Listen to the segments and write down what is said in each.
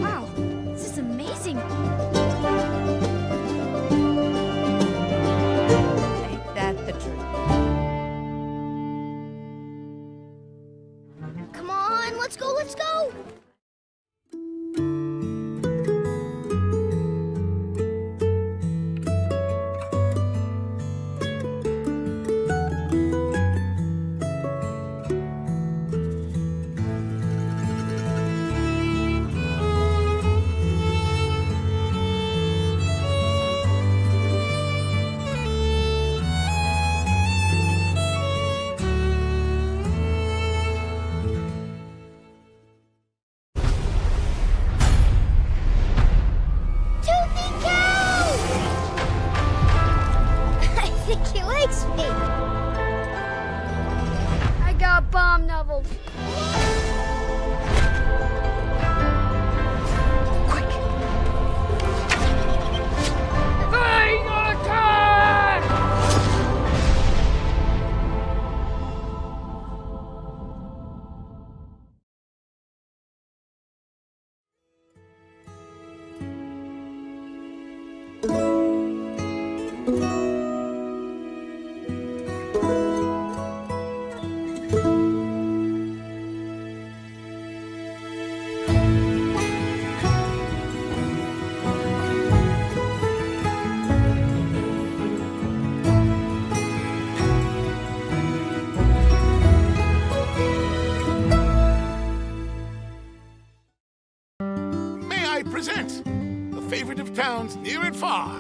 Wow, this is amazing. Ain't that the truth? Come on, let's go, let's go. He likes me. I got bomb nubbled. Quick. Flying attack! I present the favorite of towns near and far.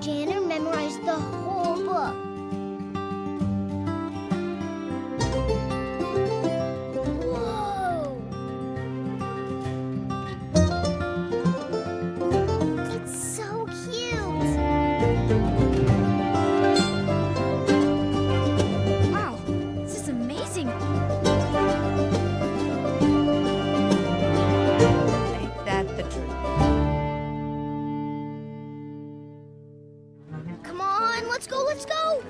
Janner memorized the whole book. Whoa! It's so cute. Wow, this is amazing. Ain't that the truth? Come on, let's go, let's go.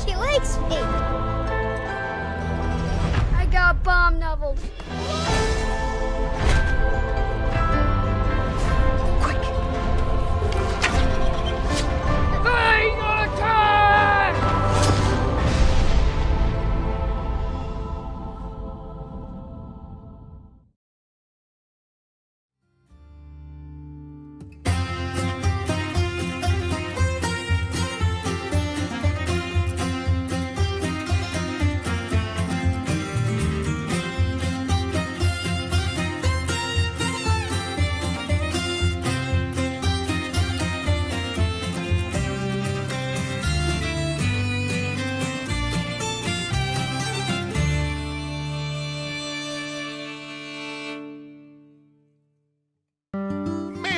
He likes me. I got bomb nubbled. Quick. Flying attack!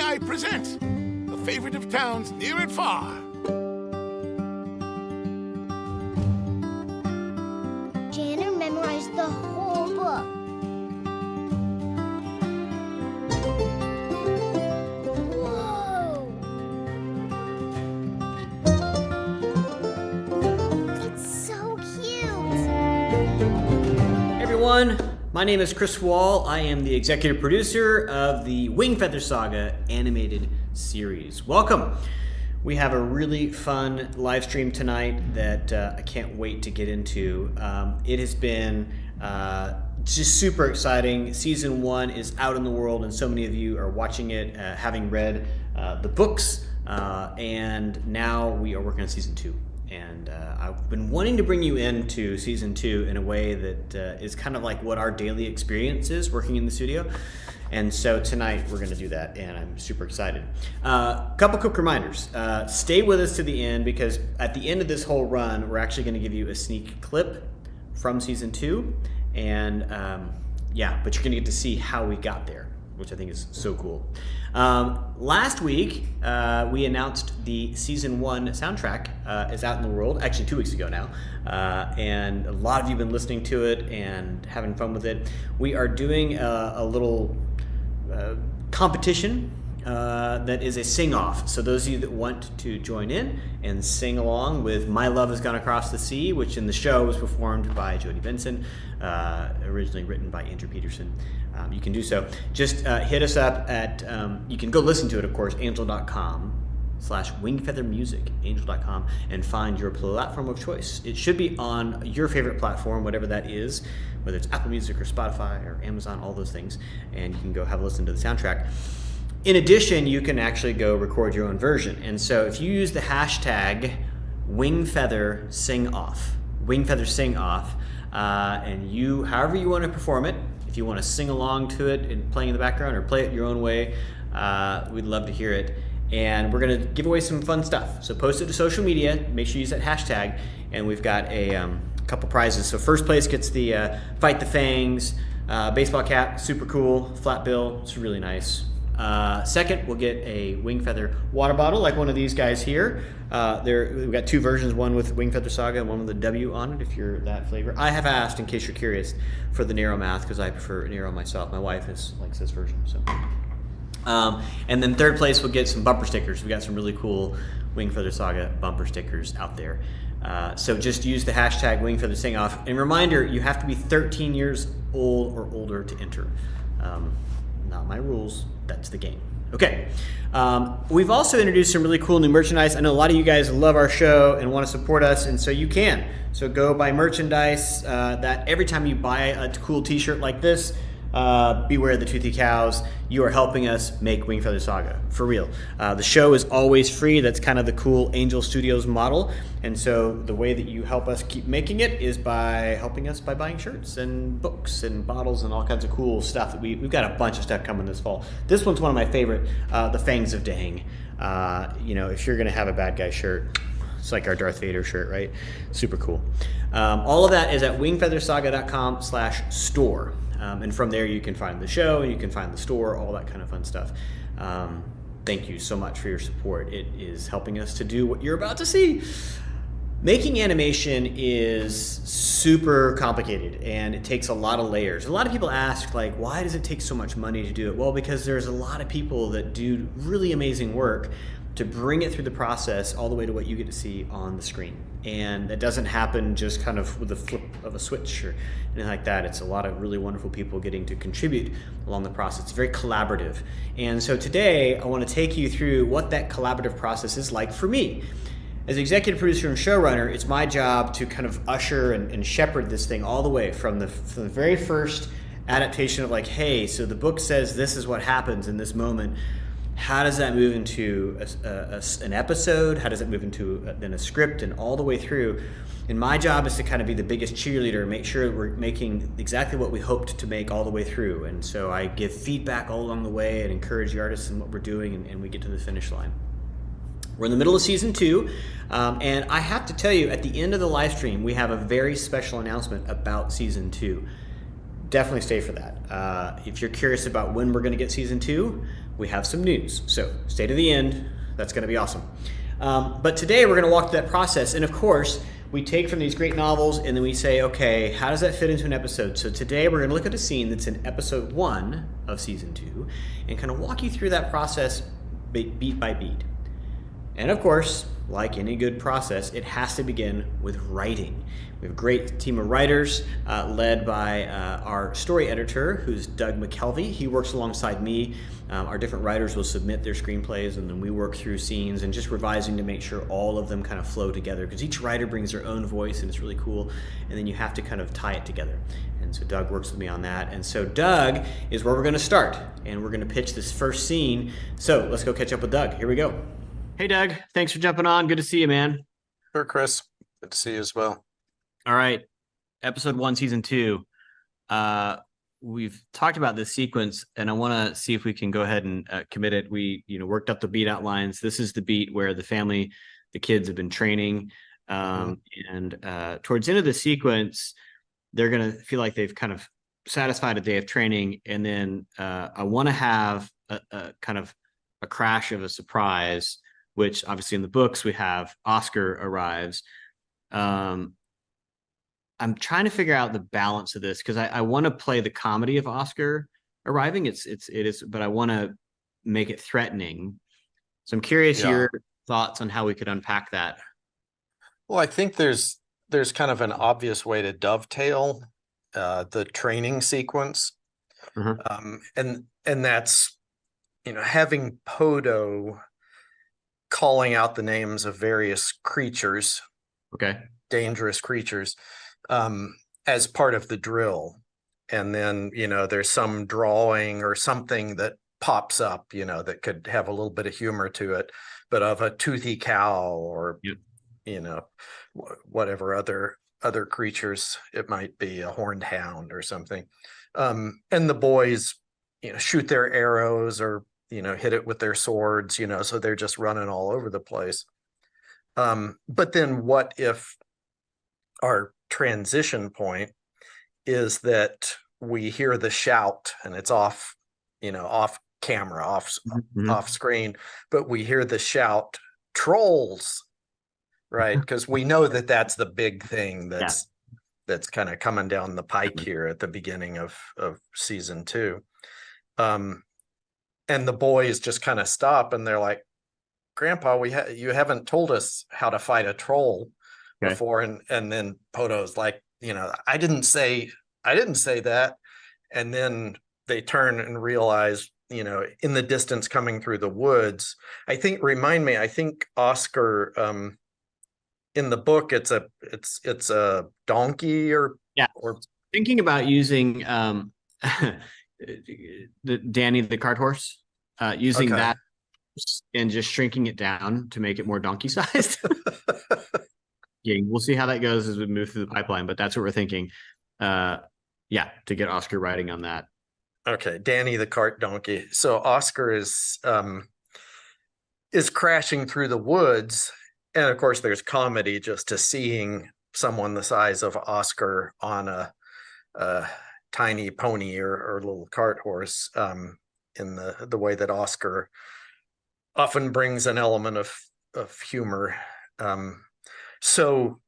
I present the favorite of towns near and far. Janner memorized the whole book. Whoa! It's so cute. Hey everyone, my name is Chris Wall. I am the executive producer of the Wingfeather Saga animated series. Welcome. We have a really fun live stream tonight that I can't wait to get into. It has been just super exciting. Season 1 is out in the world and so many of you are watching it, having read the books, and now we are working on Season 2. And I've been wanting to bring you into Season 2 in a way that is kind of like what our daily experience is working in the studio. And so tonight we're going to do that, and I'm super excited. Couple quick reminders. Stay with us to the end, because at the end of this whole run, we're actually going to give you a sneak clip from season 2. And but you're going to get to see how we got there, which I think is so cool. Last week, we announced the season 1 soundtrack is out in the world, actually 2 weeks ago now. And a lot of you have been listening to it and having fun with it. We are doing a little competition that is a sing-off. So those of you that want to join in and sing along with My Love Has Gone Across the Sea, which in the show was performed by Jodie Benson, originally written by Andrew Peterson, you can do so. Just hit us up at, you can go listen to it, of course, angel.com/wingfeathermusic, angel.com, and find your platform of choice. It should be on your favorite platform, whatever that is, whether it's Apple Music or Spotify or Amazon, all those things, and you can go have a listen to the soundtrack. In addition, you can actually go record your own version. And so if you use the hashtag Wingfeather Sing Off, Wingfeather Sing Off, and you, however you want to perform it, if you want to sing along to it and playing in the background or play it your own way, we'd love to hear it. And we're going to give away some fun stuff. So post it to social media, make sure you use that hashtag, and we've got a couple prizes. So first place gets the Fight the Fangs baseball cap, super cool, flat bill, it's really nice. Second, we'll get a Wingfeather water bottle, like one of these guys here. We've got 2 versions, one with Wingfeather Saga and one with the W on it, if you're that flavor. I have asked, in case you're curious, for the Nero mouth, because I prefer Nero myself. My wife likes this version. So, and then third place, we'll get some bumper stickers. We got some really cool Wingfeather Saga bumper stickers out there. So just use the hashtag Wingfeather Sing Off. And reminder, you have to be 13 years old or older to enter. Not my rules, that's the game. Okay, we've also introduced some really cool new merchandise. I know a lot of you guys love our show and want to support us, and so you can. So go buy merchandise that every time you buy a cool t-shirt like this, beware the toothy cows, you are helping us make Wingfeather Saga, for real. The show is always free. That's kind of the cool Angel Studios model. And so the way that you help us keep making it is by helping us by buying shirts and books and bottles and all kinds of cool stuff. That we've got a bunch of stuff coming this fall. This one's one of my favorite, the Fangs of Dang. If you're going to have a bad guy shirt, it's like our Darth Vader shirt, right? Super cool. All of that is at wingfeathersaga.com/store. And from there you can find the show, you can find the store, all that kind of fun stuff. Thank you so much for your support. It is helping us to do what you're about to see. Making animation is super complicated, and it takes a lot of layers. A lot of people ask, why does it take so much money to do it? Well, because there's a lot of people that do really amazing work to bring it through the process all the way to what you get to see on the screen. And it doesn't happen just kind of with a flip of a switch or anything like that. It's a lot of really wonderful people getting to contribute along the process. It's very collaborative. And so today I want to take you through what that collaborative process is like for me. As executive producer and showrunner, it's my job to kind of usher and shepherd this thing all the way from the very first adaptation of hey, so the book says this is what happens in this moment. How does that move into an episode? How does it move into then a script, and all the way through? And my job is to kind of be the biggest cheerleader and make sure we're making exactly what we hoped to make all the way through. And so I give feedback all along the way and encourage the artists in what we're doing, and we get to the finish line. We're in the middle of season 2, and I have to tell you, at the end of the live stream, we have a very special announcement about season 2. Definitely stay for that. If you're curious about when we're going to get season 2, we have some news. So stay to the end. That's going to be awesome. But today we're going to walk through that process. And of course, we take from these great novels and then we say, okay, how does that fit into an episode? So today we're going to look at a scene that's in episode 1 of season 2 and kind of walk you through that process beat by beat. And of course, like any good process, it has to begin with writing. We have a great team of writers led by our story editor, who's Doug McKelvey. He works alongside me. Our different writers will submit their screenplays, and then we work through scenes and just revising to make sure all of them kind of flow together, because each writer brings their own voice, and it's really cool. And then you have to kind of tie it together. And so Doug works with me on that. And so Doug is where we're going to start, and we're going to pitch this first scene. So let's go catch up with Doug. Here we go. Hey, Doug. Thanks for jumping on. Good to see you, man. Sure, Chris. Good to see you as well. All right. Episode 1, season 2. we've talked about this sequence, and I want to see if we can go ahead and commit it. We, worked up the beat outlines. This is the beat where the kids have been training, and towards the end of the sequence, they're gonna feel like they've kind of satisfied a day of training, and then I want to have a kind of a crash of a surprise, which obviously in the books we have Oscar arrives. I'm trying to figure out the balance of this because I want to play the comedy of Oscar arriving. It is, but I want to make it threatening. So I'm curious your thoughts on how we could unpack that. Well, I think there's kind of an obvious way to dovetail the training sequence, and that's having Podo calling out the names of various creatures, dangerous creatures, as part of the drill. And then, there's some drawing or something that pops up, that could have a little bit of humor to it, but of a toothy cow or, whatever other creatures it might be, a horned hound or something. And the boys, shoot their arrows or, hit it with their swords, so they're just running all over the place. But then what if our transition point is that we hear the shout and it's off camera, off screen, but we hear the shout, trolls, right? Because we know that that's the big thing that's kind of coming down the pike here at the beginning of season 2. And the boys just kind of stop and they're like, Grandpa, you haven't told us how to fight a troll before. And then Podo's like, I didn't say that. And then they turn and realize, in the distance coming through the woods, I think Oscar, in the book, it's a donkey or thinking about using Danny the cart horse, using that and just shrinking it down to make it more donkey sized. We'll see how that goes as we move through the pipeline, but that's what we're thinking. To get Oscar riding on that. Okay, Danny the cart donkey. So Oscar is crashing through the woods, and of course there's comedy just to seeing someone the size of Oscar on a tiny pony or little cart horse, in the way that Oscar often brings an element of humor. So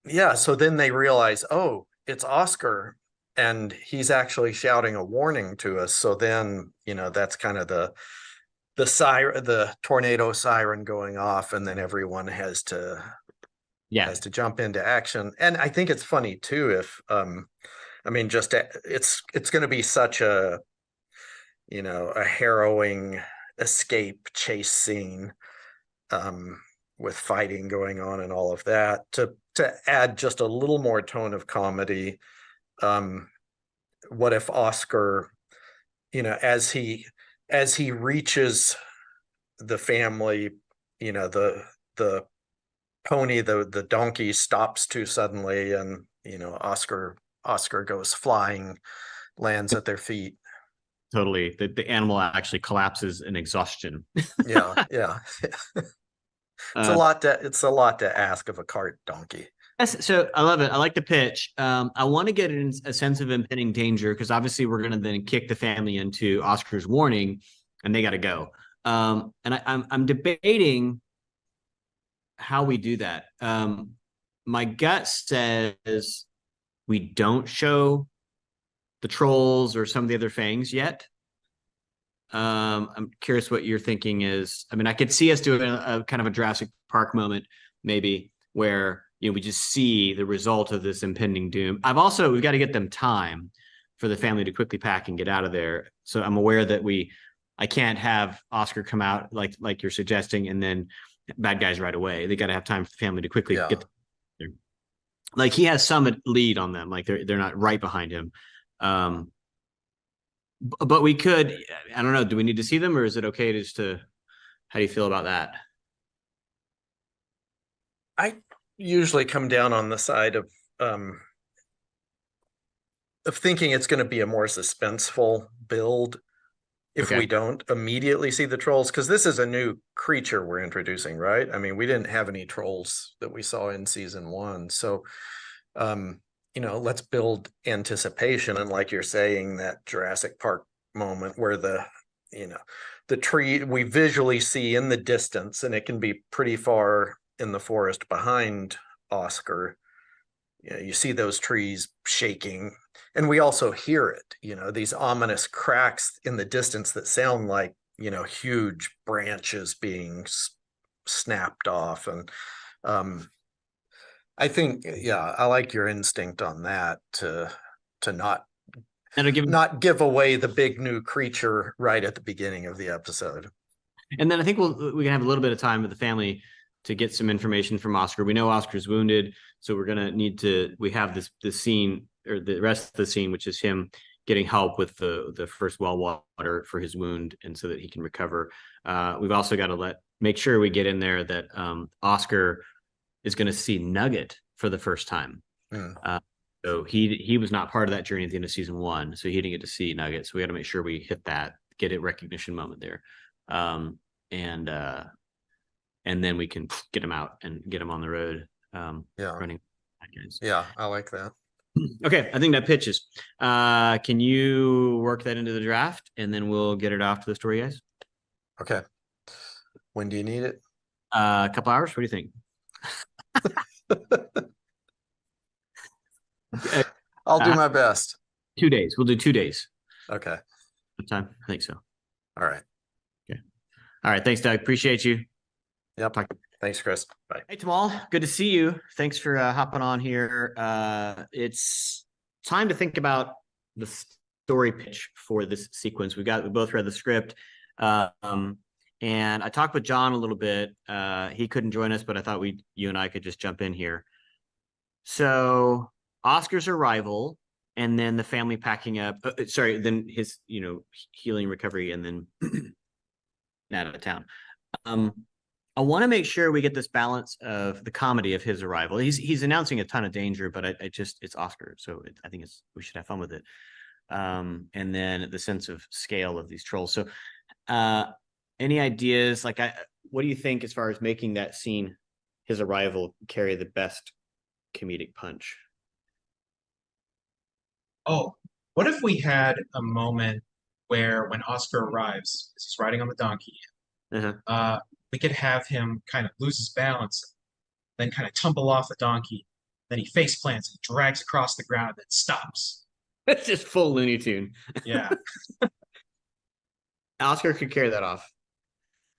then they realize, oh, it's Oscar, and he's actually shouting a warning to us. So then, that's kind of the siren, the tornado siren going off, and then everyone has to jump into action. And I think it's funny too, if it's going to be such a harrowing escape chase scene, with fighting going on and all of that, to add just a little more tone of comedy. What if Oscar, as he reaches the family, the pony, the donkey stops too suddenly, and Oscar goes flying, lands at their feet. Totally. The animal actually collapses in exhaustion. Yeah. It's a lot to ask of a cart donkey. So I love it. I like the pitch. I want to get in a sense of impending danger, because obviously we're going to then kick the family into Oscar's warning, and they got to go. And I'm debating how we do that. My gut says we don't show the trolls or some of the other fangs yet. I'm curious what your thinking is. I mean, I could see us doing a kind of a Jurassic Park moment, maybe, where we just see the result of this impending doom. We've got to get them time for the family to quickly pack and get out of there. So I'm aware that I can't have Oscar come out like you're suggesting, and then bad guys right away. They got to have time for the family to quickly get there. Like, he has some lead on them, like they're not right behind him. But we could, I don't know, do we need to see them, or is it okay how do you feel about that? I usually come down on the side of of thinking it's going to be a more suspenseful build if Okay. we don't immediately see the trolls, because this is a new creature we're introducing, right? I mean, we didn't have any trolls that we saw in season 1. So, let's build anticipation. And like you're saying, that Jurassic Park moment where the tree we visually see in the distance, and it can be pretty far in the forest behind Oscar. You see those trees shaking, and we also hear it, these ominous cracks in the distance that sound like, huge branches being snapped off. And I think, I like your instinct on that, to not give away the big new creature right at the beginning of the episode. And then I think we can have a little bit of time with the family to get some information from Oscar. We know Oscar's wounded, so we're gonna need to. We have this scene, or the rest of the scene, which is him getting help with the first well water for his wound, and so that he can recover. We've also got to make sure we get in there that Oscar is going to see Nugget for the first time. So he was not part of that journey at the end of season 1, so he didn't get to see Nugget. So we got to make sure we hit that, get a recognition moment there, and then we can get him out and get him on the road. Running. Yeah, I like that. Okay, I think that pitches. Can you work that into the draft, and then we'll get it off to the story guys? Okay. When do you need it? A couple hours. What do you think? I'll do my best. 2 days. We'll do 2 days. Okay. What time? I think so. All right. Okay. All right. Thanks, Doug. Appreciate you. Yep. Thanks, Chris. Bye. Hey, Tamal. Good to see you. Thanks for hopping on here. It's time to think about the story pitch for this sequence. We both read the script. And I talked with John a little bit. He couldn't join us, but I thought you and I could just jump in here. So Oscar's arrival, and then the family packing up. Then his healing, recovery, and then out of town. I want to make sure we get this balance of the comedy of his arrival. He's announcing a ton of danger, but it's Oscar, so I think we should have fun with it. And then the sense of scale of these trolls. So, any ideas? What do you think as far as making that scene, his arrival, carry the best comedic punch? Oh, what if we had a moment where when Oscar arrives, he's riding on the donkey, we could have him kind of lose his balance, then kind of tumble off the donkey, then he face plants and drags across the ground and then stops. It's just full Looney Tune. Yeah. Oscar could carry that off.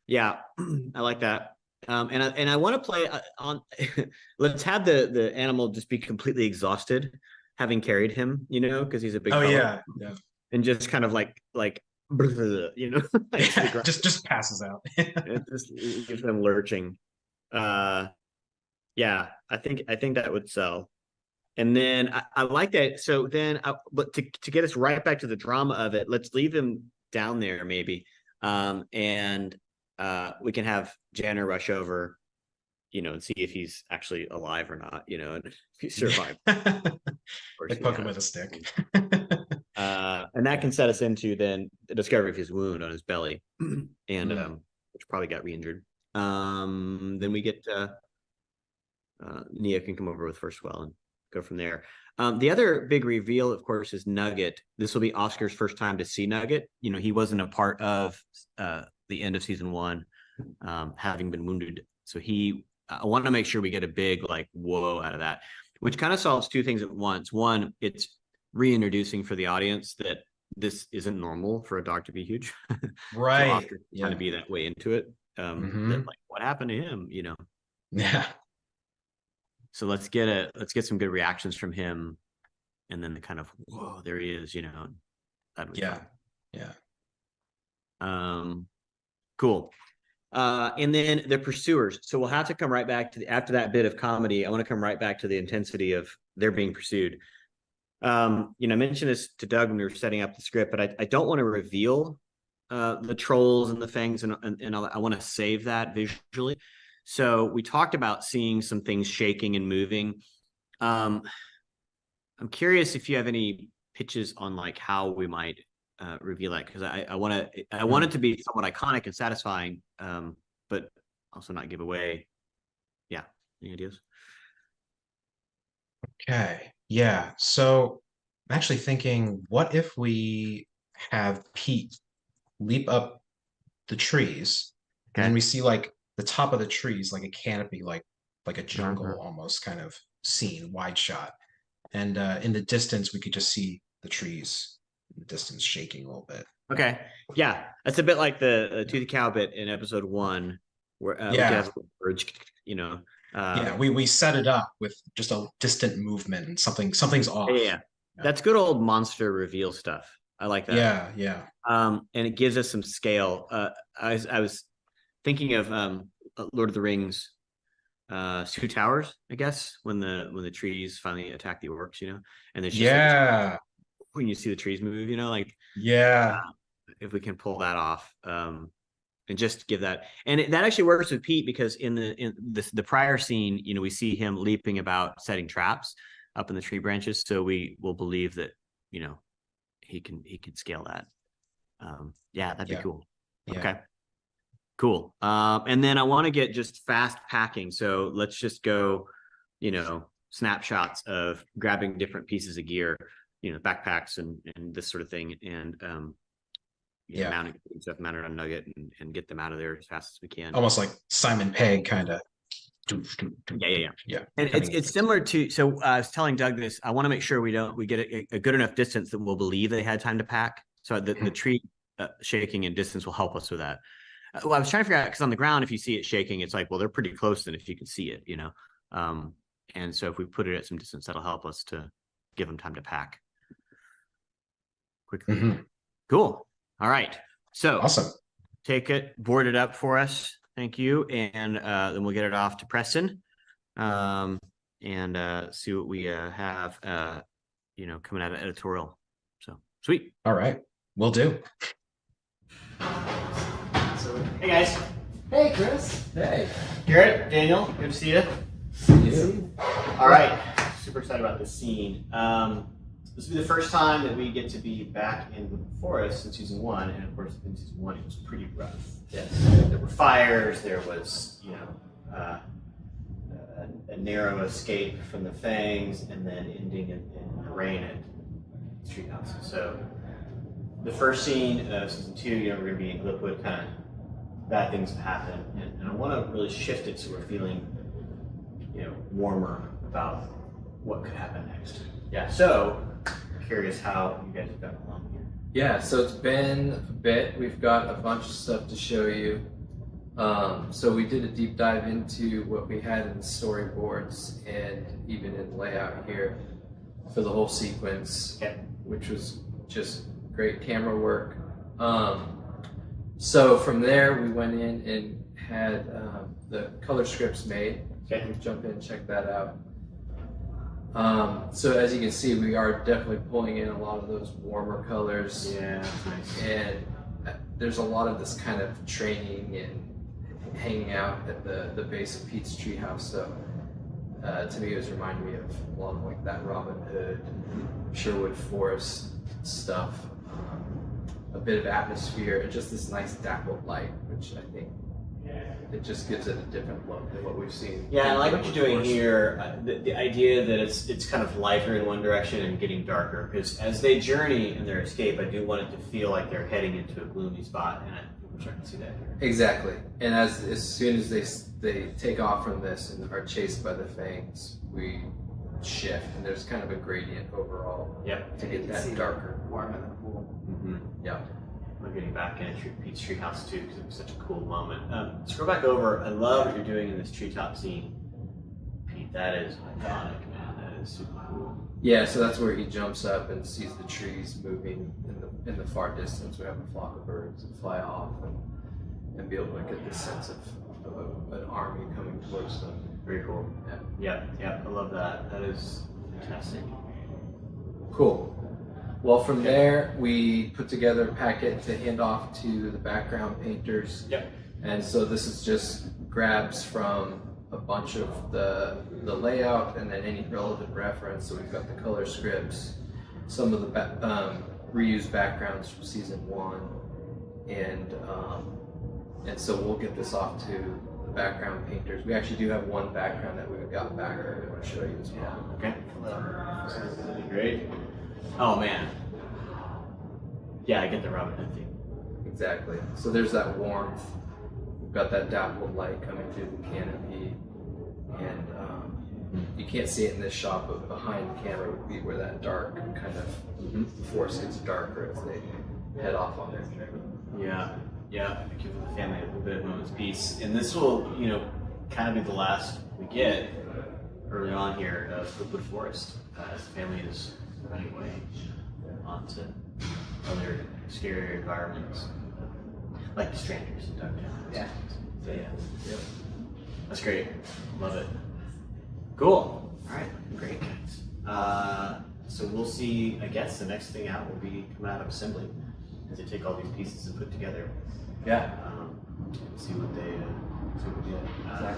Yeah, I like that. And I want to play on. Let's have the animal just be completely exhausted, having carried him, because he's a big. Oh fellow. Yeah. And just kind of like just passes out. It just gives them lurching. I think that would sell. And then I like that. So then, but to get us right back to the drama of it, let's leave him down there maybe, and we can have Janner rush over, and see if he's actually alive or not, and if he survived. Like poke him with a stick. And that can set us into then the discovery of his wound on his belly, and which probably got re-injured. Then we get Nia can come over with first well and go from there. The other big reveal, of course, is Nugget. This will be Oscar's first time to see Nugget. He wasn't a part of the end of season 1, having been wounded. So I want to make sure we get a big whoa out of that, which kind of solves 2 things at once. One, it's reintroducing for the audience that this isn't normal for a dog to be huge. Right. So Oscar trying to be that way into it. That, what happened to him? Yeah. So let's get some good reactions from him, and then the kind of whoa, there he is. That'd be fun. Yeah. Cool. And then the pursuers. So we'll have to come right back to after that bit of comedy. I want to come right back to the intensity of they're being pursued. I mentioned this to Doug when we were setting up the script, but I don't want to reveal the trolls and the fangs and all that. I want to save that visually. So we talked about seeing some things shaking and moving. I'm curious if you have any pitches on like how we might reveal that, because I want it to be somewhat iconic and satisfying, but also not give away. Yeah, any ideas? Okay, yeah. So I'm actually thinking, what if we have Pete leap up the trees, and then we see like the top of the trees, like a canopy, like a jungle almost kind of scene, wide shot, and in the distance we could just see the trees in the distance shaking a little bit. Okay, yeah, that's a bit like the to the cow bit in episode 1, where we set it up with just a distant movement and something's off. Yeah, that's good old monster reveal stuff. I like that. Yeah. And it gives us some scale. I was thinking of Lord of the Rings, Two Towers, I guess, when the trees finally attack the orcs, and there's just when you see the trees move, if we can pull that off, and just give that, and that actually works with Pete, because in the prior scene, we see him leaping about, setting traps up in the tree branches, so we will believe that he can scale that. That'd be cool. Okay, cool. And then I want to get just fast packing, so let's just go snapshots of grabbing different pieces of gear, backpacks and this sort of thing, and mounting stuff mounted on Nugget, and get them out of there as fast as we can. Almost like Simon Pegg kind of. Yeah. And it's similar to, so I was telling Doug this, I want to make sure we get a good enough distance that we'll believe they had time to pack. So the tree shaking and distance will help us with that. Well, I was trying to figure out, because on the ground, if you see it shaking, it's like, well, they're pretty close then if you can see it, and so if we put it at some distance, that'll help us to give them time to pack quickly. Cool. All right. So awesome. Take it, board it up for us. Thank you. And then we'll get it off to Preston, and see what we have, coming out of editorial. So sweet. All right. Will do. Hey guys. Hey Chris. Hey. Garrett, Daniel, good to see you. See you. All right. Super excited about this scene. This will be the first time that we get to be back in the forest in season 1, and of course in season 1 it was pretty rough. Yes. There were fires, there was, a narrow escape from the fangs, and then ending in rain at Street House. So the first scene of season 2, we're going to be in Lipwood, kind of bad things have happened, and I want to really shift it so we're feeling, warmer about what could happen next. Yeah. So curious how you guys have gotten along here. Yeah, so it's been a bit. We've got a bunch of stuff to show you. So we did a deep dive into what we had in the storyboards and even in layout here for the whole sequence, which was just great camera work. So from there we went in and had the color scripts made. Okay. We jump in and check that out. So as you can see, we are definitely pulling in a lot of those warmer colors. Yeah, nice. And there's a lot of this kind of training and hanging out at the base of Pete's treehouse. So to me, it was reminding me of a lot of like that Robin Hood, Sherwood Forest stuff. A bit of atmosphere and just this nice dappled light, which I think it just gives it a different look than what we've seen. Yeah, I like what you're doing here. The idea that it's kind of lighter in one direction and getting darker, because as they journey in their escape, I do want it to feel like they're heading into a gloomy spot, and we're starting to see that here. Exactly. And as soon as they take off from this and are chased by the fangs, we shift, and there's kind of a gradient overall. Yep. To get that darker. Warm in the pool. Yeah. We're getting back in Pete's treehouse too, because it was such a cool moment. Scroll back over. I love what you're doing in this treetop scene, Pete. That is iconic, man. That is super cool. Yeah, so that's where he jumps up and sees the trees moving in the far distance. We have a flock of birds that fly off and be able to get this sense of an army coming towards them. Very cool. Yeah. I love that. That is fantastic. Cool. Well, from there, we put together a packet to hand off to the background painters. Yep. And so this is just grabs from a bunch of the layout and then any relevant reference. So we've got the color scripts, some of the reused backgrounds from season 1, and so we'll get this off to the background painters. We actually do have one background that we've got back that we want to show you as well. Okay. That'd be great. Oh man. Yeah, I get the Robin Hood theme. Exactly. So there's that warmth. We've got that dappled light coming through the canopy, and you can't see it in this shot, but behind the camera would be where that dark kind of the forest gets darker as they head off on their journey. Yeah, give the family a little bit of moment's peace. And this will, kind of be the last we get early on here of Clipwood Forest as the family is running away onto other scarier environments, like the strangers in Ducktown. Yeah. So yeah. That's great. Love it. Cool. All right. Great, guys. So we'll see. I guess the next thing out will be come out of assembly as they take all these pieces and put together. Yeah. See what they do.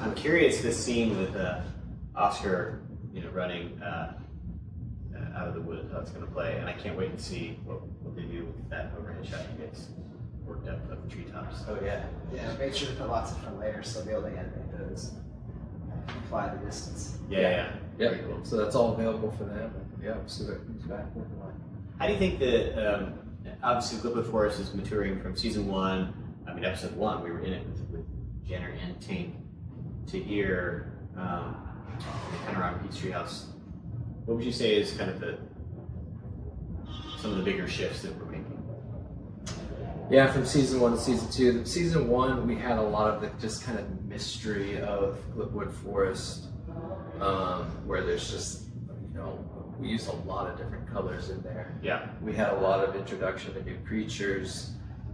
I'm curious this scene with Oscar, running out of the woods, how it's going to play, and I can't wait to see what they do with that overhead shot you guys worked up of the treetops. Oh yeah. Yeah, make sure to put lots of different layers so they'll be able to animate those. Fly the distance. Yeah. Very cool. So that's all available for them. Yeah, we'll see what comes back with. How do you think that, obviously Clipwood Forest is maturing from season 1, episode 1, we were in it with Jenner and Tink to here, kind of around Pete's Treehouse. What would you say is kind of some of the bigger shifts that we're making? Yeah, from season 1 to season 2. Season 1, we had a lot of the just kind of mystery of Clipwood Forest, where there's just, we used a lot of different colors in there. Yeah. We had a lot of introduction to new creatures,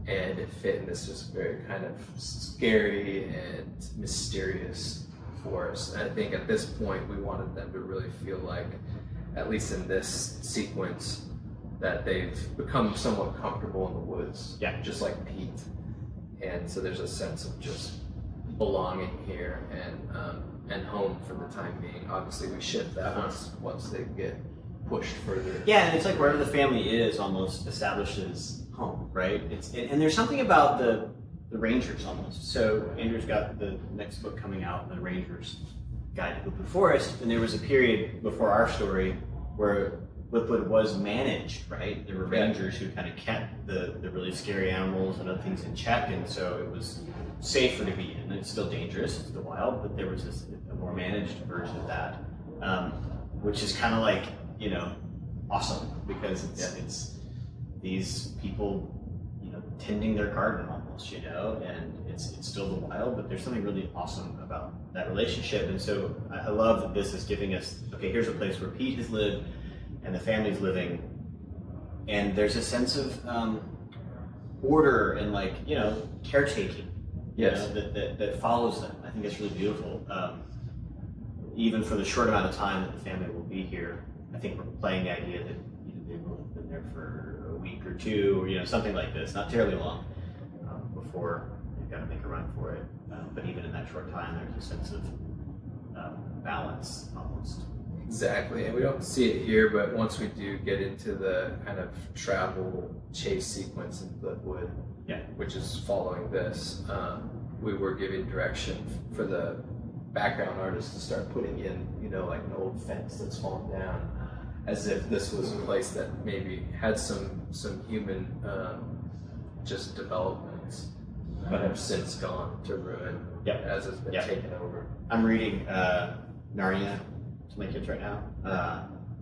and it fit in this just very kind of scary and mysterious forest. And I think at this point, we wanted them to really feel like, at least in this sequence, that they've become somewhat comfortable in the woods, just like Pete. And so there's a sense of just belonging here and home for the time being. Obviously, we shift that once they get pushed further. Yeah, and it's like wherever the family is almost establishes home, right? And there's something about the Rangers almost. So Andrew's got the next book coming out, The Rangers Guide to Clipwood Forest, and there was a period before our story where Clipwood was managed, right? There were rangers who kind of kept the really scary animals and other things in check, and so it was safer to be in. It's still dangerous, it's the wild, but there was a more managed version of that, which is kind of like, awesome, because it's these people, tending their garden almost, and it's still the wild, but there's something really awesome about that relationship. And so I love that this is giving us, okay, here's a place where Pete has lived and the family's living, and there's a sense of order and caretaking, that follows them. I think it's really beautiful. Even for the short amount of time that the family will be here, I think we're playing the idea that they will have been there for a week or two, or something like this, not terribly long, before they've got to make a run for it. But even in that short time, there's a sense of balance almost. Exactly, and we don't see it here, but once we do get into the kind of travel chase sequence in Clipwood, which is following this, we were giving direction for the background artist to start putting in, like an old fence that's fallen down, as if this was a place that maybe had some human just developments, but have since gone to ruin as it's been taken over. I'm reading Narnia to my kids right now.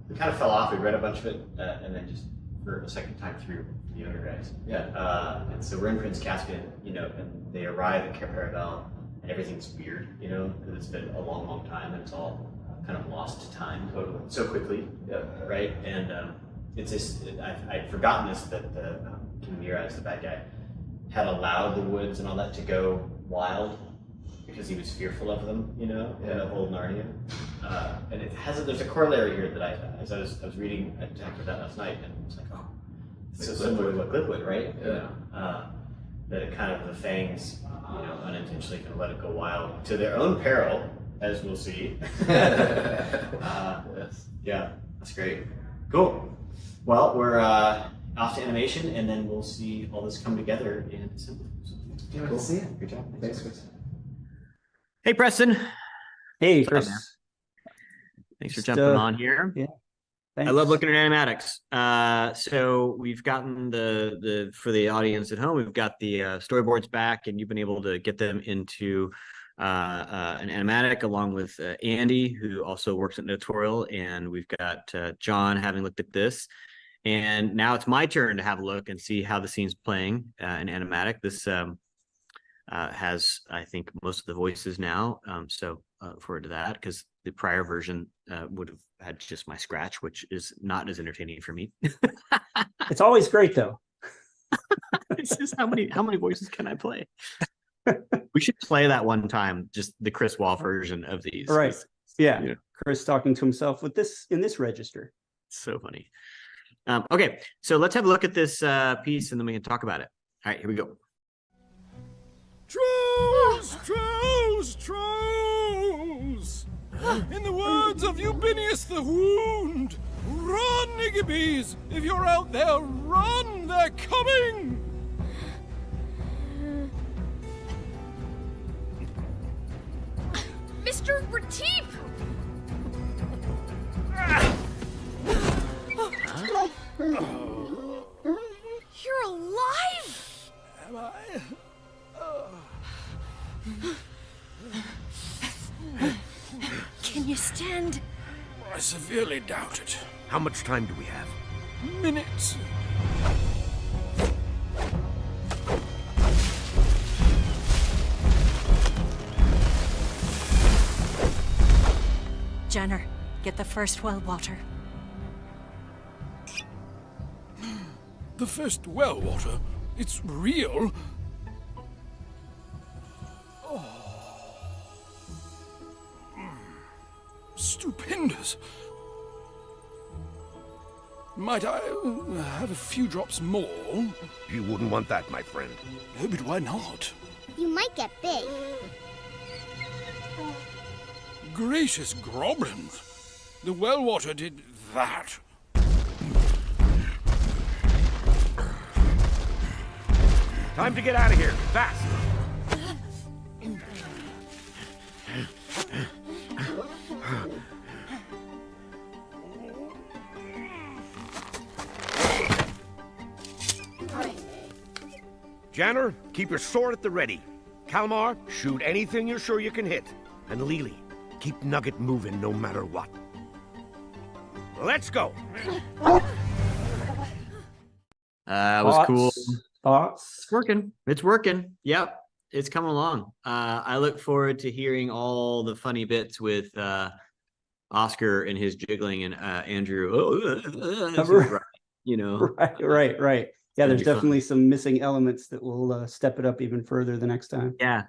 We kind of fell off. We read a bunch of it, and then just for a second time through the younger guys. And so we're in Prince Caspian, and they arrive at Cape Paravel, and everything's weird, because it's been a long, long time, and it's all kind of lost to time so quickly, right? And it's just, I'd forgotten this, that King Miraz, the bad guy, had allowed the woods and all that to go wild because he was fearful of them, in the old Narnia. And there's a corollary here that as I was reading, I read that last night, and it's like, oh, it's so similar to what Clipwood, right? That it kind of, the fangs, unintentionally can let it go wild to their own peril, as we'll see. Yeah, that's great. Cool. Well, we're off to animation, and then we'll see all this come together in assembly. Can't wait to see it. Good job. Thanks, Chris. Hey, Preston. Hey, What's up, Chris. man? Thanks for Just, jumping on here. Yeah. I Thanks. love looking at animatics. So we've gotten the for the audience at home, we've got the storyboards back, and you've been able to get them into an animatic along with Andy, who also works at Editorial, and we've got John having looked at this. And now it's my turn to have a look and see how the scene's playing in animatic. This has, I think, most of the voices now. So look forward to that, because the prior version would have had just my scratch, which is not as entertaining for me. It's always great though. It's just how many voices can I play? We should play that one time, just the Chris Wall version of these. Right. Yeah. Yeah. Chris talking to himself with this in this register. So funny. Okay, so let's have a look at this piece, and then we can talk about it. All right, here we go. Trolls, trolls, trolls! In the words of Eubinius the Wound, run, Igibys! If you're out there, run! They're coming! Mr. Retief! You're alive! Am I? Can you stand? I severely doubt it. How much time do we have? Minutes. Jenner, get the first well water. The first well water. It's real. Stupendous. Might I have a few drops more? You wouldn't want that, my friend. No, but why not? You might get big. Gracious goblins. The well water did that. Time to get out of here, fast! Janner, keep your sword at the ready. Kalmar, shoot anything you're sure you can hit. And Lily, keep Nugget moving no matter what. Let's go! That was cool. Thoughts? It's working. It's working. Yep. It's coming along. I look forward to hearing all the funny bits with Oscar and his jiggling and Andrew. You know. Right. Yeah, there's That'd be definitely some missing elements that will step it up even further the next time. Yeah.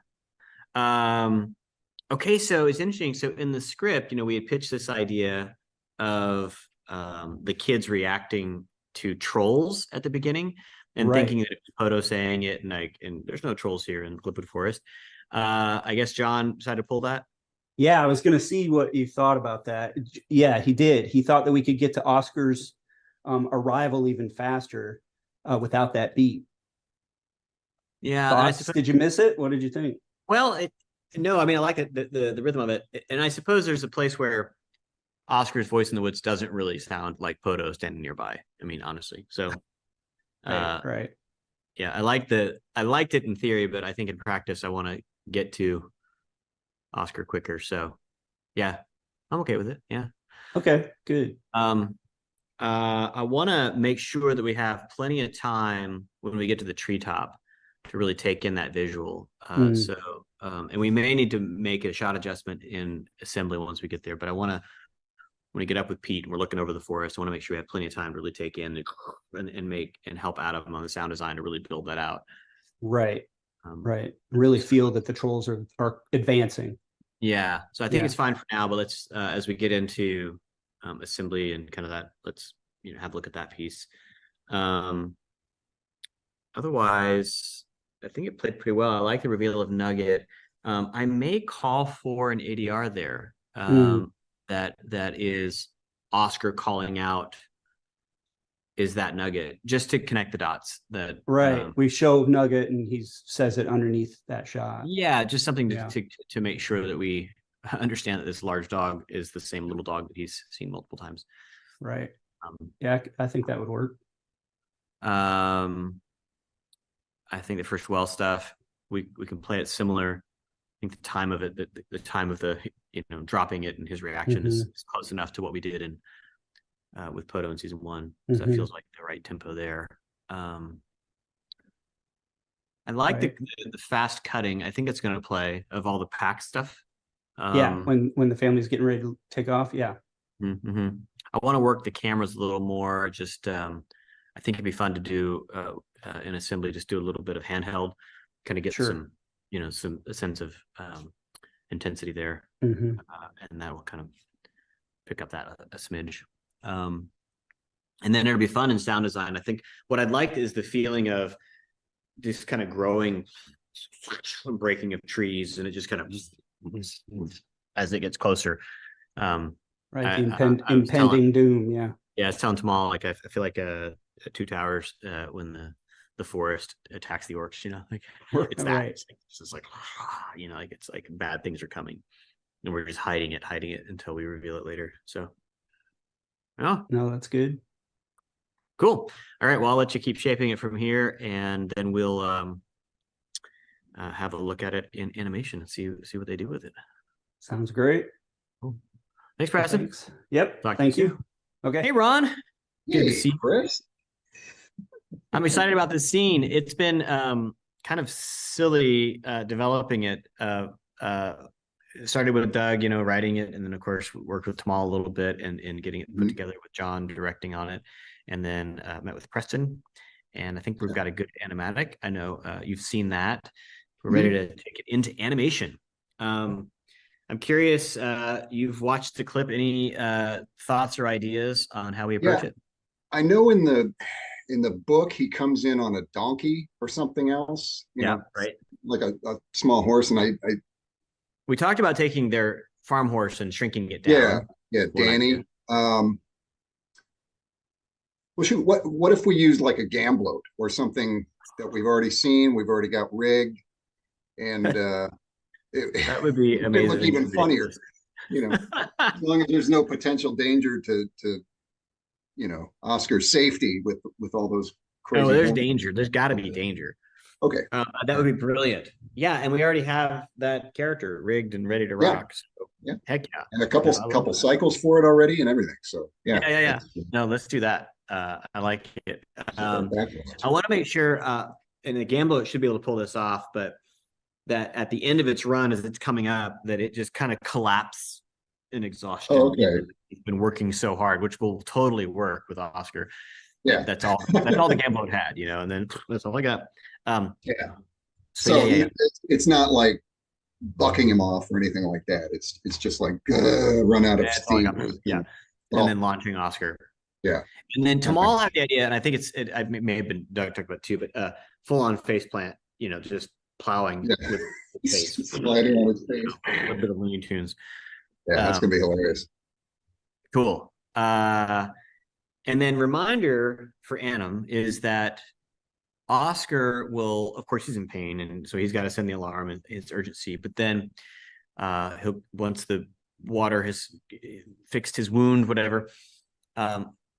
Okay, so it's interesting. So in the script, we had pitched this idea of the kids reacting to trolls at the beginning and thinking that it was Poto saying it, and there's no trolls here in Liquid Forest. I guess John decided to pull that. Yeah, I was going to see what you thought about that. Yeah, he did. He thought that we could get to Oscar's arrival even faster without that beat. Yeah. Did you miss it? What did you think? Well, no, I mean, I like the rhythm of it. And I suppose there's a place where Oscar's voice in the woods doesn't really sound like Poto standing nearby. I mean, honestly. So, Right. Yeah, I liked it in theory, but I think in practice, I want to get to Oscar quicker. So, yeah, I'm okay with it. Yeah. Okay, good. I want to make sure that we have plenty of time when we get to the treetop to really take in that visual. So, and we may need to make a shot adjustment in assembly once we get there, but I want to, when we get up with Pete and we're looking over the forest, I want to make sure we have plenty of time to really take in and make and help Adam on the sound design to really build that out. Right. Right. Really feel that the trolls are advancing. Yeah. So I think it's fine for now, but let's, as we get into assembly and kind of that, let's, have a look at that piece. Otherwise, I think it played pretty well. I like the reveal of Nugget. I may call for an ADR there. That is Oscar calling out is that nugget, just to connect the dots. That Right. We show Nugget and he says it underneath that shot. Yeah, just something to make sure that we understand that this large dog is the same little dog that he's seen multiple times. Right. Yeah, I think that would work. I think the first well stuff, we can play it similar. I think the time of it, the time of the dropping it and his reaction is close enough to what we did in with Poto in season 1. So that feels like the right tempo there. I like the fast cutting. I think it's going to play of all the pack stuff. When the family's getting ready to take off. Yeah. I want to work the cameras a little more. Just I think it'd be fun to do in assembly. Just do a little bit of handheld, kind of get some a sense of intensity there, and that will kind of pick up that a smidge. And then it'll be fun in sound design. I think what I'd like is the feeling of this kind of growing breaking of trees, and it just kind of as it gets closer. Impending doom. Yeah, it sounds small. Like I feel like Two Towers when the forest attacks the orcs. It's that. Right. It's like like it's like bad things are coming, and we're just hiding it until we reveal it later. So. Oh no, that's good. Cool. All right. Well, I'll let you keep shaping it from here, and then we'll have a look at it in animation and see what they do with it. Sounds great. Cool. Thanks, Preston. Thanks. Yep. Thank you. Okay. Hey, Ron. Good to see you, Chris. I'm excited about this scene. It's been kind of silly developing it. Started with Doug, writing it, and then of course worked with Tamal a little bit and getting it put together with John directing on it, and then met with Preston, and I think we've got a good animatic. I know you've seen that. We're ready to take it into animation. I'm curious, you've watched the clip. Any thoughts or ideas on how we approach it? I know in the book he comes in on a donkey or something else. You know, right. Like a small horse, and I we talked about taking their farm horse and shrinking it down. Yeah, Danny. Well, shoot, what if we use like a Gambloat or something that we've already seen, we've already got rigged, and that would be amazing. It look even funnier, as long as there's no potential danger to Oscar's safety with all those crazy. Oh, there's danger. There's got to be danger. Okay. That would be brilliant. Yeah, and we already have that character rigged and ready to rock. So, heck yeah. And a couple cycles for it already and everything. So yeah. No, let's do that. I like it. I want to make sure, and the Gamblo should be able to pull this off, but that at the end of its run, as it's coming up, that it just kind of collapses in exhaustion. Oh, okay. He's been working so hard, which will totally work with Oscar. Yeah, that's all the Gamblo had, and then that's all I got. So it's not like bucking him off or anything like that. It's just like run out of steam. And then launching Oscar. Yeah, and then Tamal had the idea, and I think I may have been Doug talked about too, but full on face plant. Just plowing with face, sliding on his face. A bit of Looney Tunes. Yeah, that's gonna be hilarious. Cool. And then reminder for Annam is that Oscar will, of course, he's in pain, and so he's got to send the alarm and it's urgency. But then he'll, once the water has fixed his wound, whatever,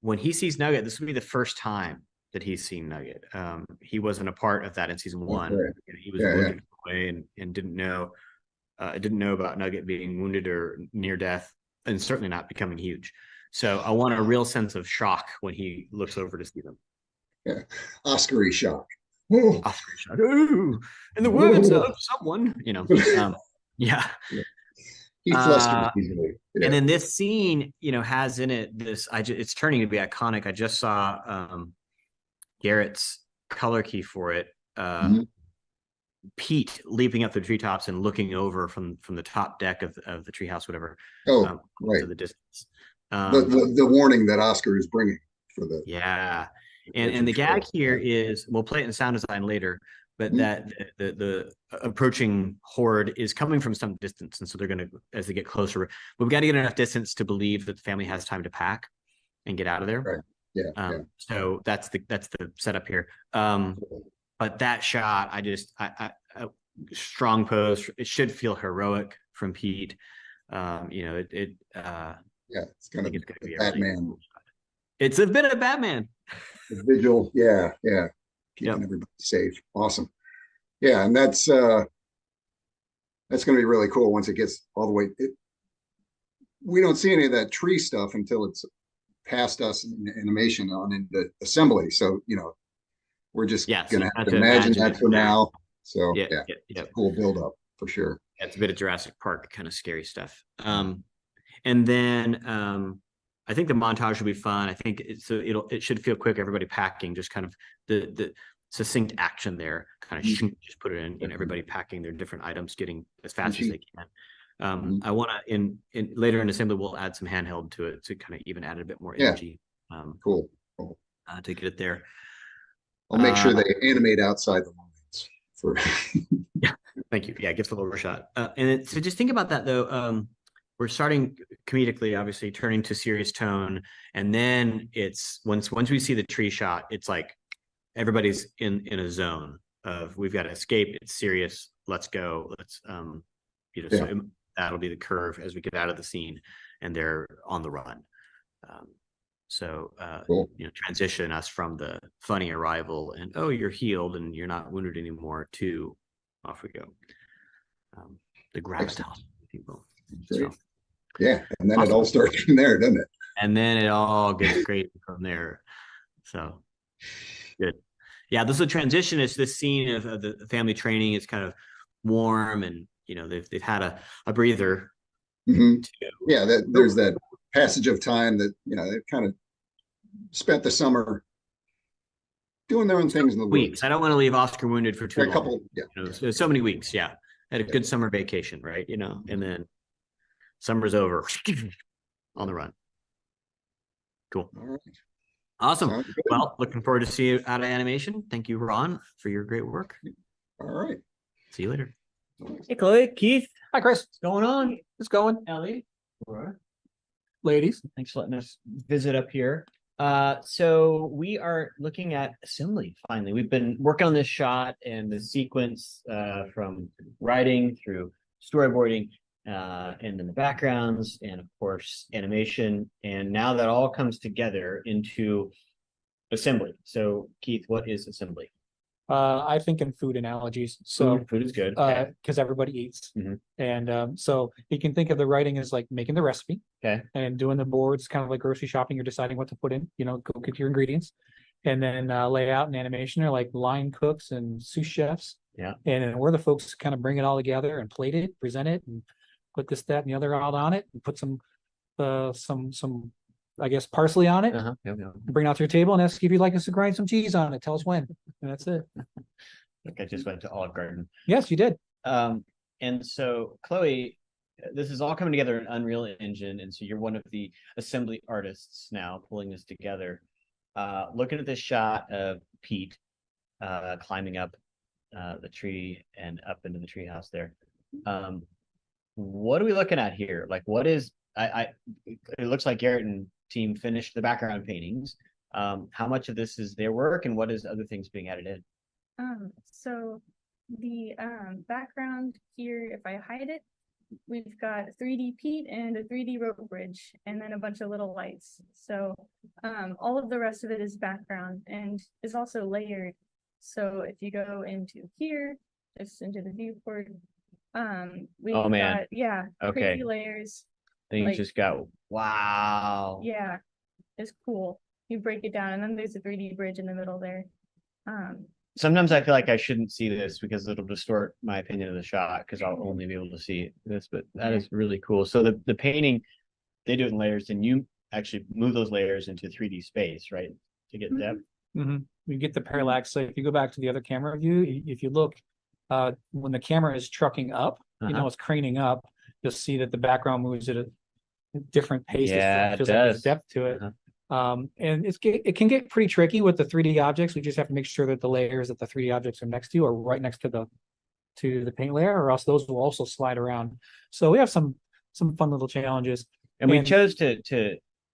when he sees Nugget, this will be the first time that he's seen Nugget. He wasn't a part of that in season 1. Right. He was wounded away and didn't know about Nugget being wounded or near death, and certainly not becoming huge. So I want a real sense of shock when he looks over to see them. Yeah, Oscar-y shock. Oscar-y shock. Ooh, in the words of someone, yeah. He flusters easily. Yeah. And then this scene, has in it this. It's turning to be iconic. I just saw Garrett's color key for it. Pete leaping up the treetops and looking over from the top deck of the treehouse, whatever. Oh, right. To the distance. The warning that Oscar is bringing for the. Yeah. And the gag here is, we'll play it in sound design later, but that the approaching horde is coming from some distance, and so they're going to, as they get closer, we've got to get enough distance to believe that the family has time to pack and get out of there. Right. So that's the setup here. But that shot, I strong pose. It should feel heroic from Pete. It's kind of be Batman. really cool. It's a bit of Batman. The visual, keeping everybody safe. Awesome. Yeah, and that's going to be really cool once it gets all the way. We don't see any of that tree stuff until it's past us in animation on into assembly. So we're just going to have to imagine that for now. So it's a cool build up for sure. Yeah, it's a bit of Jurassic Park kind of scary stuff. And then I think the montage will be fun. I think it should feel quick. Everybody packing, just kind of the succinct action there. Kind of just put it in. Everybody packing their different items, getting as fast as they can. I want to in later in assembly we'll add some handheld to it to kind of even add a bit more energy. Cool. To get it there. I'll make sure they animate outside the lines for. Yeah, thank you. Yeah, gives a little shot. So just think about that though. We're starting comedically, obviously, turning to serious tone, and then it's once we see the tree shot, it's like everybody's in a zone of we've got to escape. It's serious. Let's go. Let's So that'll be the curve as we get out of the scene, and they're on the run. Cool. Transition us from the funny arrival and you're healed and you're not wounded anymore to off we go. The gravitas, people. So, yeah, and then it all starts from there, doesn't it? And then it all gets great from there. So good. Yeah, this is a transition. It's this scene of the family training. It's kind of warm, and they've had a breather. Yeah, there's that passage of time that they've kind of spent the summer doing their own things in the weeks. I don't want to leave Oscar wounded for too long. A couple, there's so many weeks. Yeah, had a good summer vacation, right? And then summer's over, on the run. Cool. All right. Awesome. Well, looking forward to see you out of animation. Thank you, Ron, for your great work. All right. See you later. Hey, Chloe, Keith. Hi, Chris. What's going on? It's going. Ellie. Ladies. Thanks for letting us visit up here. So we are looking at assembly, finally. We've been working on this shot and the sequence from writing through storyboarding, and then the backgrounds, and of course animation, and now that all comes together into assembly. So Keith, what is assembly? I think in food analogies. So food is good because everybody eats, and so you can think of the writing as like making the recipe, and doing the boards, kind of like grocery shopping. You're deciding what to put in. Go get your ingredients, and then layout and animation are like line cooks and sous chefs. Yeah, and then we're the folks who kind of bring it all together and plate it, present it, and put this, that, and the other out on it, and put some I guess parsley on it. Bring it out to your table and ask if you'd like us to grind some cheese on it. Tell us when, and that's it. Like I just went to Olive Garden. Yes, you did. And so Chloe, this is all coming together in Unreal Engine, and so you're one of the assembly artists now pulling this together. Looking at this shot of Pete climbing up the tree and up into the treehouse there. What are we looking at here? Like, what is it looks like Garrett and team finished the background paintings. How much of this is their work, and what is other things being added in? So the background here, if I hide it, we've got 3D Pete and a 3D rope bridge, and then a bunch of little lights. So all of the rest of it is background and is also layered. So if you go into here, just into the viewport, we've got crazy layers. Then you just got wow. Yeah, it's cool. You break it down, and then there's a 3D bridge in the middle there. Sometimes I feel like I shouldn't see this because it'll distort my opinion of the shot because I'll only be able to see this, but that is really cool. So the painting, they do it in layers, and you actually move those layers into 3D space, right? To get depth. We get the parallax. So if you go back to the other camera view, if you look, when the camera is trucking up, it's craning up, you'll see that the background moves at a different pace. Yeah, it does. Like there's depth to it. And it can get pretty tricky with the 3D objects. We just have to make sure that the layers that the 3D objects are next to are right next to the paint layer, or else those will also slide around. So we have some fun little challenges. And we chose to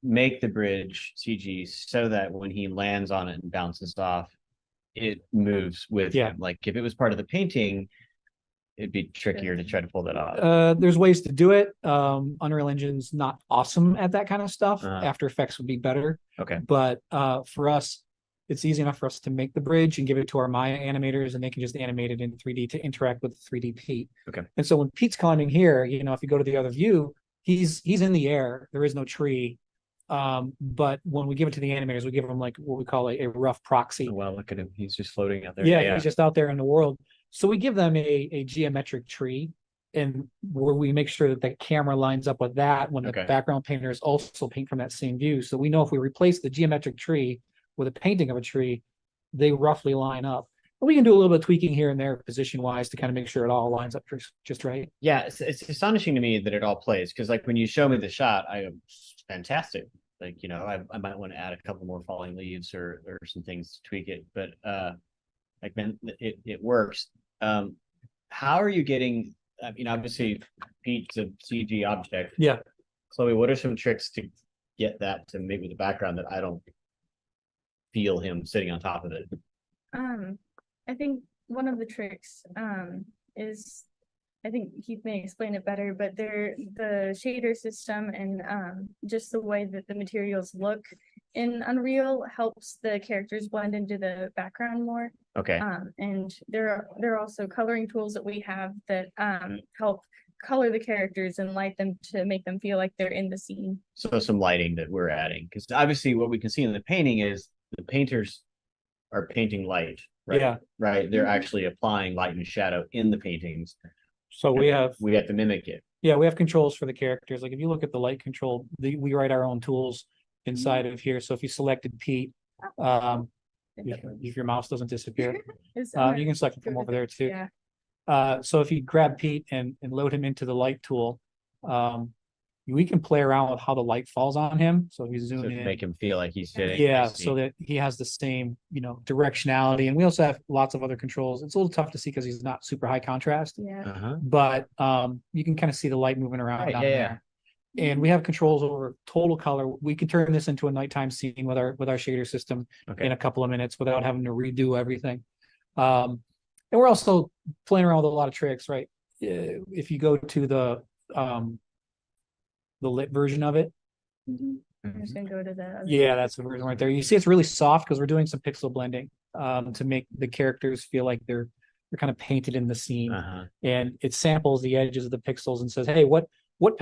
make the bridge CG so that when he lands on it and bounces off, it moves with him. Like if it was part of the painting, it'd be trickier to try to pull that off. There's ways to do it. Unreal Engine's not awesome at that kind of stuff. After Effects would be better. Okay. But for us, it's easy enough for us to make the bridge and give it to our Maya animators, and they can just animate it in 3D to interact with 3D Pete. Okay. And so when Pete's climbing here, you know, if you go to the other view, he's in the air. There is no tree. But when we give it to the animators, we give them like what we call a rough proxy. Oh, wow, look at him. He's just floating out there. Yeah, he's just out there in the world. So we give them a geometric tree, and where we make sure that the camera lines up with that when the background painters also paint from that same view. So we know if we replace the geometric tree with a painting of a tree, they roughly line up. But we can do a little bit of tweaking here and there position-wise to kind of make sure it all lines up just right. Yeah, it's astonishing to me that it all plays, because like when you show me the shot, I go, fantastic. Like, you know, I might want to add a couple more falling leaves or some things to tweak it, but like man, it works. How are you getting? I mean, obviously, Pete's a CG object. Yeah. Chloe, what are some tricks to get that to maybe the background that I don't feel him sitting on top of it? I think one of the tricks is, I think Keith may explain it better, but the shader system and just the way that the materials look in Unreal helps the characters blend into the background more. Okay. And there are also coloring tools that we have that help color the characters and light them to make them feel like they're in the scene. So some lighting that we're adding, because obviously what we can see in the painting is the painters are painting light, right? Yeah. Right. They're actually applying light and shadow in the paintings. So we have to mimic it. Yeah, we have controls for the characters. Like if you look at the light control, we write our own tools inside of here. So if you selected Pete, if your mouse doesn't disappear, you can select it from over there too. So if you grab Pete and load him into the light tool, we can play around with how the light falls on him. So if you zoom in, make him feel like he's sitting. Yeah, so that he has the same, you know, directionality. And we also have lots of other controls. It's a little tough to see because he's not super high contrast. But you can kind of see the light moving around down there. And we have controls over total color. We can turn this into a nighttime scene with our shader system in a couple of minutes without having to redo everything. And we're also playing around with a lot of tricks, right? If you go to the lit version of it. I'm just gonna go to the Yeah, that's the version right there. You see it's really soft because we're doing some pixel blending to make the characters feel like they're kind of painted in the scene. And it samples the edges of the pixels and says, hey, what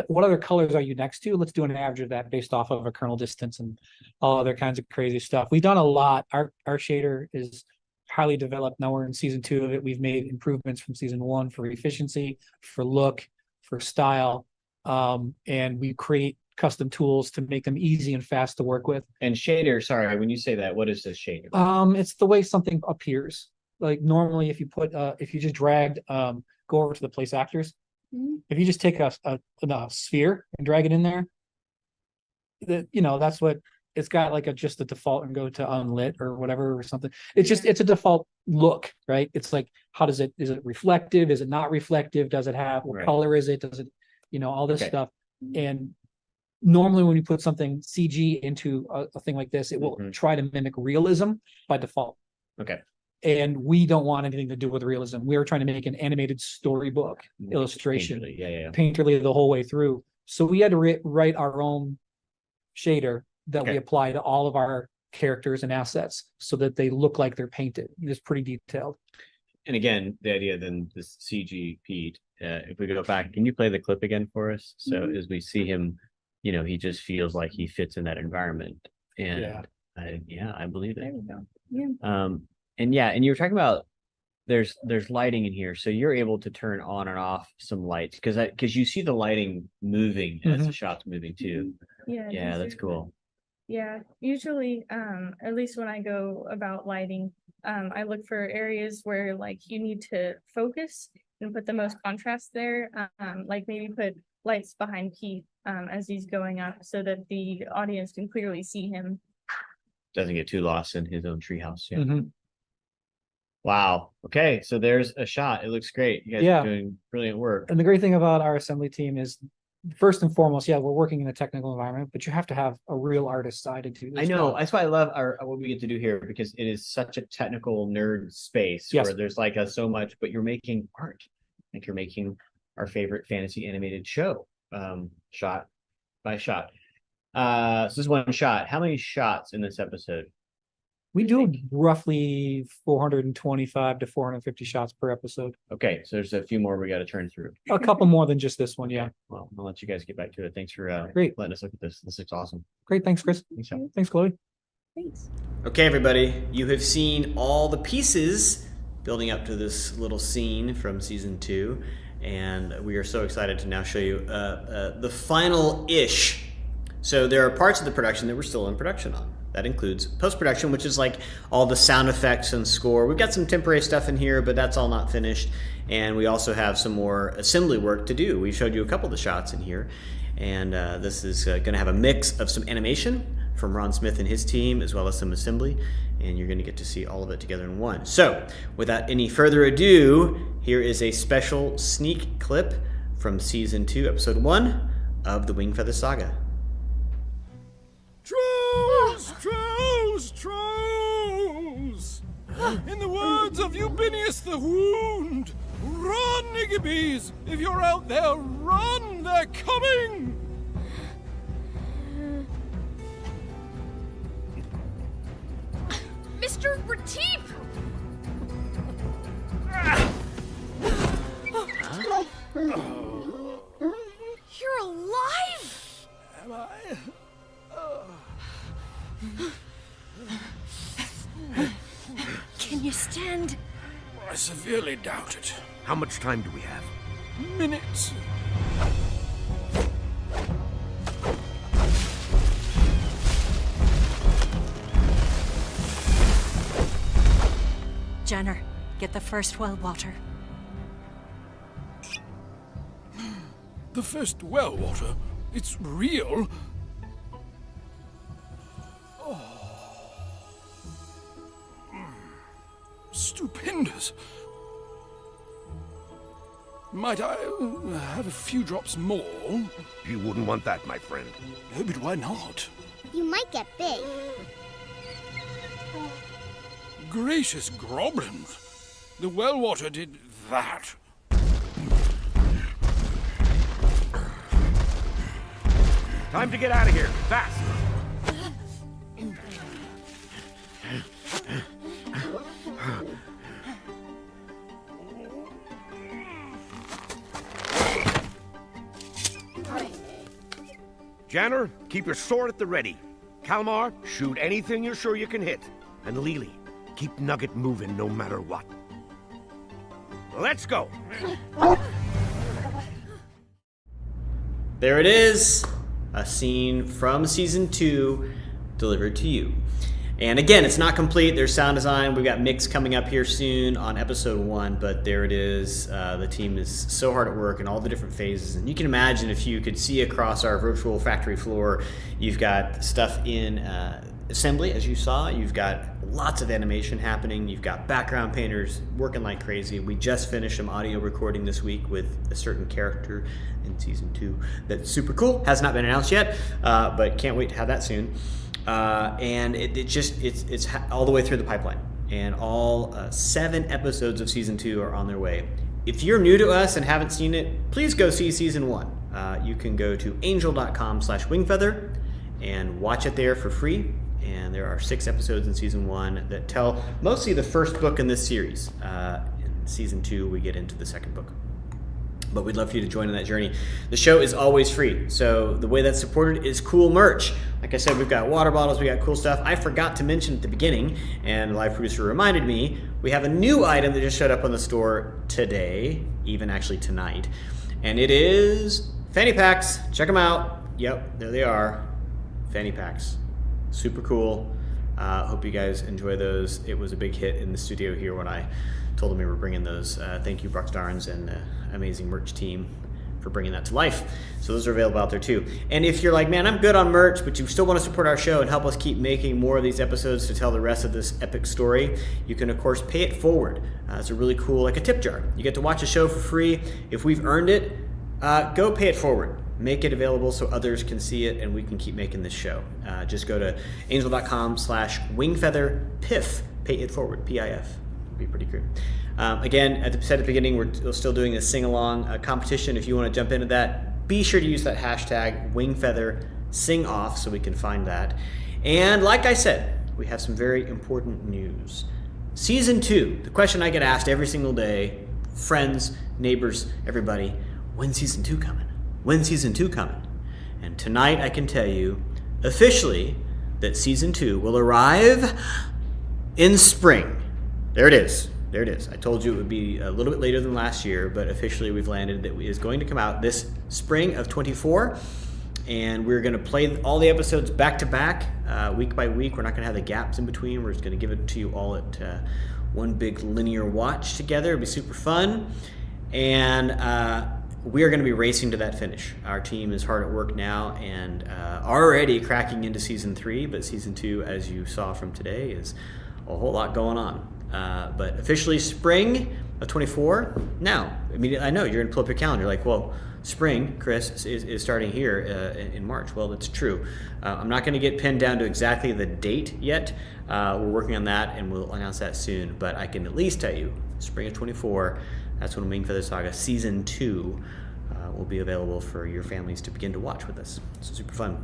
other colors are you next to? Let's do an average of that based off of a kernel distance and all other kinds of crazy stuff. We've done a lot. Our shader is highly developed. Now we're in season 2 of it. We've made improvements from season 1 for efficiency, for look, for style. And we create custom tools to make them easy and fast to work with. And shader, sorry, when you say that, what is this shader? It's the way something appears. Like normally if you put if you just dragged go over to the place actors, if you just take a sphere and drag it in there, that's what it's got, like just a default, and go to unlit or whatever or something. It's a default look, right? It's like, is it reflective? Is it not reflective? Does it have, what color is it? Does it, all this stuff. And normally when you put something CG into a thing like this, it will try to mimic realism by default. Okay. And we don't want anything to do with realism. We are trying to make an animated storybook illustration, painterly the whole way through. So we had to write our own shader that we apply to all of our characters and assets so that they look like they're painted. It's pretty detailed. And again, the idea then this CG Pete, if we go back, can you play the clip again for us? So as we see him, he just feels like he fits in that environment. And I believe it. There we go. Yeah. And you were talking about there's lighting in here, so you're able to turn on and off some lights because you see the lighting moving as the shot's moving too. Yeah, that's cool. Yeah, usually, at least when I go about lighting, I look for areas where like you need to focus and put the most contrast there. Like maybe put lights behind Keith as he's going up so that the audience can clearly see him. Doesn't get too lost in his own treehouse. Yeah. Wow. Okay, so there's a shot. It looks great. You guys are doing brilliant work. And the great thing about our assembly team is first and foremost, yeah, we're working in a technical environment, but you have to have a real artist side into this. I know. job. That's why I love what we get to do here, because it is such a technical nerd space Yes. where there's like so much, but you're making art. Like you're making our favorite fantasy animated show, shot by shot. So this is one shot. How many shots in this episode? We do roughly 425 to 450 shots per episode. Okay, so there's a few more we got to turn through. A couple more than just this one, yeah. Well, I'll let you guys get back to it. Thanks for Great. letting us look at this. This looks awesome. Great, thanks, Chris. Thanks, Al. Thanks, Chloe. Thanks. Okay, everybody, you have seen all the pieces building up to this little scene from season 2, and we are so excited to now show you the final-ish. So there are parts of the production that we're still in production on. That includes post-production, which is like all the sound effects and score. We've got some temporary stuff in here, but that's all not finished. And we also have some more assembly work to do. We showed you a couple of the shots in here. And this is going to have a mix of some animation from Ron Smith and his team, as well as some assembly. And you're going to get to see all of it together in one. So without any further ado, here is a special sneak clip from Season 2, Episode 1 of the Wingfeather Saga. Trolls, trolls, trolls! In the words of Eugenius the Wound, run, Igibys! If you're out there, run! They're coming! Mr. Retief! You're alive! Am I? Can you stand? I severely doubt it. How much time do we have? Minutes. Jenner, get the first well water. The first well water? It's real? Stupendous. Might I have a few drops more? You wouldn't want that, my friend. No, but why not? You might get big. Gracious goblins. The well water did that. Time to get out of here, fast! Janner, keep your sword at the ready. Kalmar, shoot anything you're sure you can hit. And Lily, keep Nugget moving no matter what. Let's go! There it is, a scene from Season 2 delivered to you. And again, it's not complete. There's sound design. We've got mix coming up here soon on Episode 1, but there it is. The team is so hard at work in all the different phases. And you can imagine if you could see across our virtual factory floor, you've got stuff in assembly, as you saw. You've got lots of animation happening. You've got background painters working like crazy. We just finished some audio recording this week with a certain character in Season 2 that's super cool. Has not been announced yet, but can't wait to have that soon. And it's all the way through the pipeline, and all 7 episodes of Season 2 are on their way. If you're new to us and haven't seen it, please go see Season 1. You can go to angel.com/wingfeather and watch it there for free. And there are 6 episodes in Season 1 that tell mostly the first book in this series. In Season 2, we get into the second book. But we'd love for you to join in that journey. The show is always free, so the way that's supported is cool merch. Like I said, we've got water bottles, we got cool stuff. I forgot to mention at the beginning, and the live producer reminded me, we have a new item that just showed up on the store today, even actually tonight, and it is fanny packs. Check them out. Yep, there they are, fanny packs. Super cool. Hope you guys enjoy those. It was a big hit in the studio here when I told them we were bringing those. Thank you, Brooks Darns and the amazing merch team for bringing that to life. So those are available out there too. And if you're like, man, I'm good on merch, but you still want to support our show and help us keep making more of these episodes to tell the rest of this epic story, you can of course pay it forward. It's a really cool, like a tip jar. You get to watch a show for free. If we've earned it, go pay it forward. make it available so others can see it and we can keep making this show. Just go to angel.com/wingfeatherpiff, pay it forward, PIF. It'd be pretty great. Again, as I said at the beginning, we're still doing a sing-along competition. If you want to jump into that, be sure to use that hashtag WingfeatherSingOff so we can find that. And like I said, we have some very important news. Season 2, the question I get asked every single day, friends, neighbors, everybody, when's Season 2 coming? When's Season 2 coming? And tonight I can tell you officially that Season 2 will arrive in spring. There it is. There it is. I told you it would be a little bit later than last year, but officially we've landed that it is going to come out this spring of 24. And we're going to play all the episodes back to back, week by week. We're not going to have the gaps in between. We're just going to give it to you all at one big linear watch together. It'll be super fun. And we are going to be racing to that finish. Our team is hard at work now and already cracking into Season 3. But Season 2, as you saw from today, is a whole lot going on. But officially spring of 24. Now, immediately, I know you're going to pull up your calendar like, well, spring, Chris, is starting here in March. Well, that's true. I'm not going to get pinned down to exactly the date yet. We're working on that, and we'll announce that soon. But I can at least tell you, spring of 24, that's when Wingfeather Saga Season 2 will be available for your families to begin to watch with us. So super fun.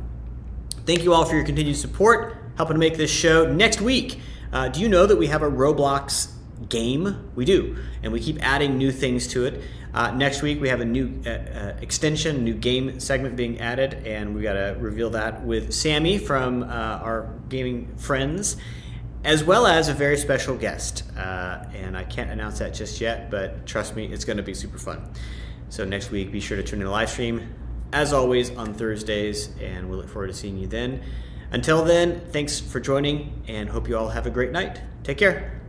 Thank you all for your continued support, helping to make this show. Next week, do you know that we have a Roblox game? We do, and we keep adding new things to it. Next week we have a new extension, new game segment being added, and we got to reveal that with Sammy from our gaming friends, as well as a very special guest. And I can't announce that just yet, but trust me, it's going to be super fun. So next week, be sure to tune in to live stream, as always, on Thursdays, and we'll look forward to seeing you then. Until then, thanks for joining, and hope you all have a great night. Take care.